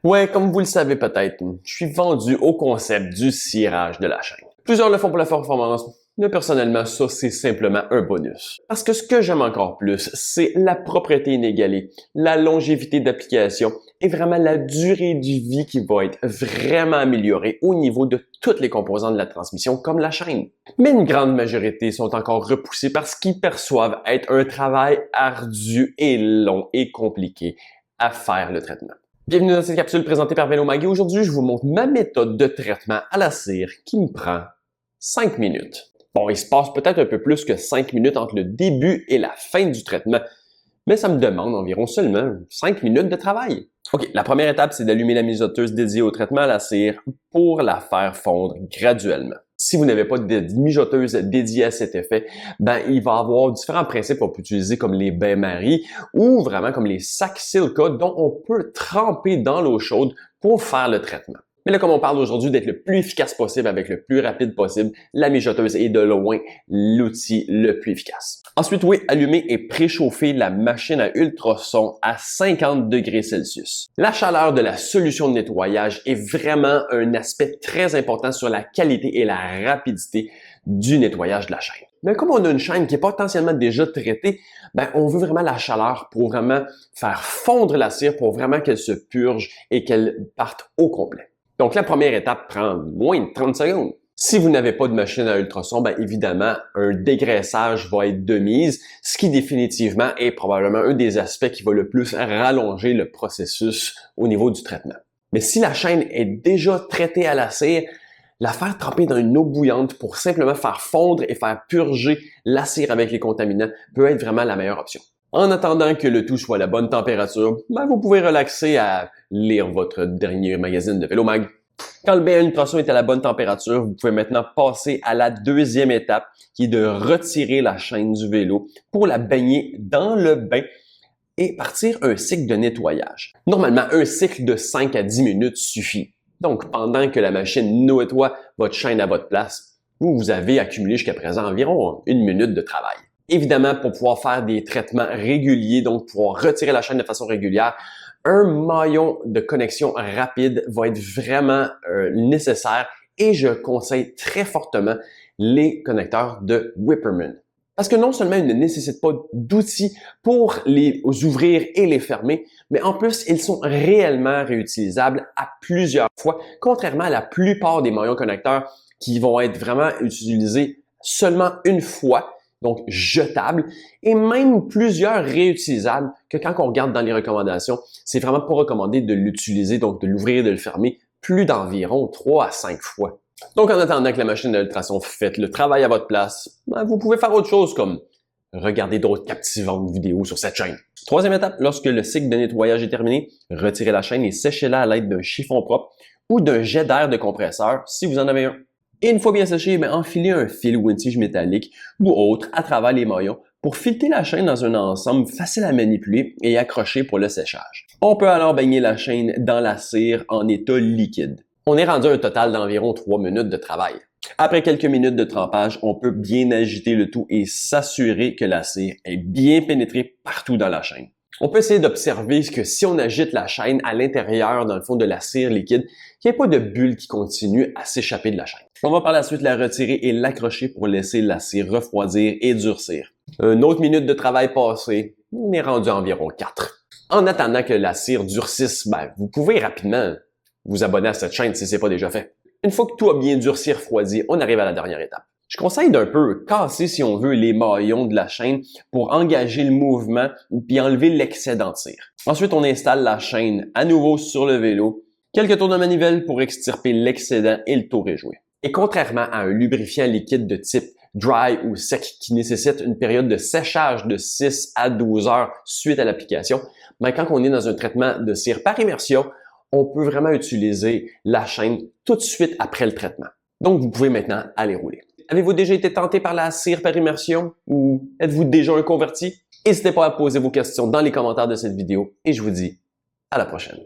Ouais, comme vous le savez peut-être, je suis vendu au concept du cirage de la chaîne. Plusieurs le font pour la performance, mais personnellement, ça c'est simplement un bonus. Parce que ce que j'aime encore plus, c'est la propreté inégalée, la longévité d'application et vraiment la durée de vie qui va être vraiment améliorée au niveau de toutes les composants de la transmission comme la chaîne. Mais une grande majorité sont encore repoussés parce qu'ils perçoivent être un travail ardu et long et compliqué à faire le traitement. Bienvenue dans cette capsule présentée par Velomag et aujourd'hui, je vous montre ma méthode de traitement à la cire qui me prend 5 minutes. Bon, il se passe peut-être un peu plus que 5 minutes entre le début et la fin du traitement, mais ça me demande environ seulement 5 minutes de travail. OK, la première étape, c'est d'allumer la mijoteuse dédiée au traitement à la cire pour la faire fondre graduellement. Si vous n'avez pas de mijoteuse dédiée à cet effet, il va y avoir différents principes qu'on peut utiliser comme les bains-maries ou vraiment comme les sacs silica dont on peut tremper dans l'eau chaude pour faire le traitement. Mais là, comme on parle aujourd'hui d'être le plus efficace possible avec le plus rapide possible, la mijoteuse est de loin l'outil le plus efficace. Ensuite, oui, allumer et préchauffer la machine à ultrasons à 50 degrés Celsius. La chaleur de la solution de nettoyage est vraiment un aspect très important sur la qualité et la rapidité du nettoyage de la chaîne. Mais comme on a une chaîne qui est potentiellement déjà traitée, on veut vraiment la chaleur pour vraiment faire fondre la cire pour vraiment qu'elle se purge et qu'elle parte au complet. Donc, la première étape prend moins de 30 secondes. Si vous n'avez pas de machine à ultrasons, évidemment, un dégraissage va être de mise, ce qui définitivement est probablement un des aspects qui va le plus rallonger le processus au niveau du traitement. Mais si la chaîne est déjà traitée à la cire, la faire tremper dans une eau bouillante pour simplement faire fondre et faire purger la cire avec les contaminants peut être vraiment la meilleure option. En attendant que le tout soit à la bonne température, vous pouvez relaxer à lire votre dernier magazine de Velomag. Quand le bain à ultrasons est à la bonne température, vous pouvez maintenant passer à la deuxième étape qui est de retirer la chaîne du vélo pour la baigner dans le bain et partir un cycle de nettoyage. Normalement, un cycle de 5 à 10 minutes suffit. Donc, pendant que la machine nettoie votre chaîne à votre place, vous avez accumulé jusqu'à présent environ 1 minute de travail. Évidemment, pour pouvoir faire des traitements réguliers, donc pouvoir retirer la chaîne de façon régulière, un maillon de connexion rapide va être vraiment nécessaire et je conseille très fortement les connecteurs de Whipperman. Parce que non seulement ils ne nécessitent pas d'outils pour les ouvrir et les fermer, mais en plus, ils sont réellement réutilisables à plusieurs fois, contrairement à la plupart des maillons connecteurs qui vont être vraiment utilisés seulement une fois, donc jetables, et même plusieurs réutilisables que quand on regarde dans les recommandations, c'est vraiment pas recommandé de l'utiliser, donc de l'ouvrir et de le fermer plus d'environ 3 à 5 fois. Donc en attendant que la machine d'ultrasons fasse le travail à votre place, vous pouvez faire autre chose comme regarder d'autres captivantes vidéos sur cette chaîne. Troisième étape, lorsque le cycle de nettoyage est terminé, retirez la chaîne et séchez-la à l'aide d'un chiffon propre ou d'un jet d'air de compresseur si vous en avez un. Et une fois bien séché, enfilez un fil ou une tige métallique ou autre à travers les maillons pour fileter la chaîne dans un ensemble facile à manipuler et accrocher pour le séchage. On peut alors baigner la chaîne dans la cire en état liquide. On est rendu à un total d'environ 3 minutes de travail. Après quelques minutes de trempage, on peut bien agiter le tout et s'assurer que la cire est bien pénétrée partout dans la chaîne. On peut essayer d'observer que si on agite la chaîne à l'intérieur, dans le fond de la cire liquide, qu'il n'y ait pas de bulle qui continue à s'échapper de la chaîne. On va par la suite la retirer et l'accrocher pour laisser la cire refroidir et durcir. Une autre minute de travail passée, on est rendu à environ 4. En attendant que la cire durcisse, vous pouvez rapidement vous abonner à cette chaîne si ce n'est pas déjà fait. Une fois que tout a bien durci et refroidi, on arrive à la dernière étape. Je conseille d'un peu casser, si on veut, les maillons de la chaîne pour engager le mouvement puis enlever l'excédent de cire. Ensuite, on installe la chaîne à nouveau sur le vélo. Quelques tours de manivelle pour extirper l'excédent et le tour est joué. Et contrairement à un lubrifiant liquide de type dry ou sec qui nécessite une période de séchage de 6 à 12 heures suite à l'application, quand on est dans un traitement de cire par immersion, on peut vraiment utiliser la chaîne tout de suite après le traitement. Donc, vous pouvez maintenant aller rouler. Avez-vous déjà été tenté par la cire par immersion ou êtes-vous déjà un converti? N'hésitez pas à poser vos questions dans les commentaires de cette vidéo et je vous dis à la prochaine.